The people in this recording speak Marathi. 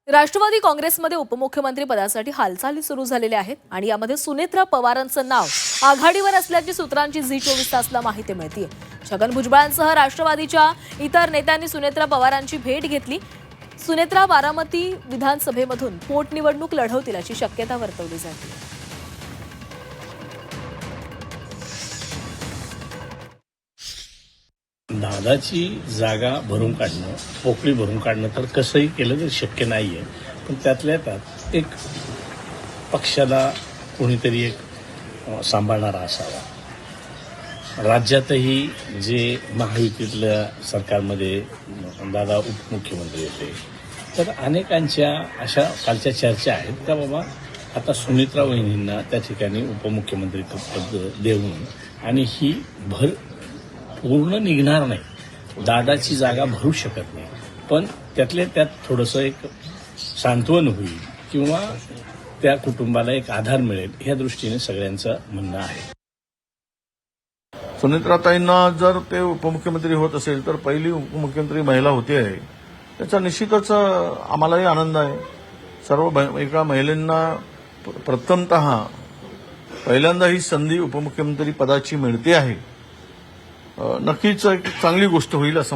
राष्ट्रवादी काँग्रेसमध्ये उपमुख्यमंत्री पदासाठी हालचाली सुरू झालेल्या आहेत आणि यामध्ये सुनेत्रा पवारांचं नाव आघाडीवर असल्याची सूत्रांची झी24 तासला माहिती मिळते। छगन भुजबळांसह राष्ट्रवादीच्या इतर नेत्यांनी सुनेत्रा पवारांची भेट घेतली। सुनेत्रा बारामती विधानसभेमधून पोटनिवडणूक लढवतील अशी शक्यता वर्तवली जाते। दादाची जागा भरून काढणं, पोकळी भरून काढणं तर कसंही केलं तर शक्य नाहीये, पण त्यातल्या त्यात एक पक्षाला कोणीतरी एक सांभाळणारा असावा। राज्यातही जे महायुतीतल्या सरकारमध्ये दादा उपमुख्यमंत्री होते, तर अनेकांच्या अशा कालच्या चर्चा आहेत का बाबा आता सुनेत्रा वहिनींना त्या ठिकाणी उपमुख्यमंत्री पद देऊन आणि ही भर पूर्ण निघणार नाही, दादाची जागा भरू शकत नाही, पण त्यातल्या त्यात थोडंसं एक सांत्वन होईल किंवा त्या कुटुंबाला एक आधार मिळेल या दृष्टीने सगळ्यांचं म्हणणं आहे। सुनेत्राताईंना जर ते उपमुख्यमंत्री होत असेल तर पहिली उपमुख्यमंत्री महिला होती आहे, त्याचा निश्चितच आम्हालाही आनंद आहे। सर्व एका महिलांना प्रथमतः पहिल्यांदा ही संधी उपमुख्यमंत्री पदाची मिळते आहे, नक्कीच एक चांगली गोष्ट होईल असं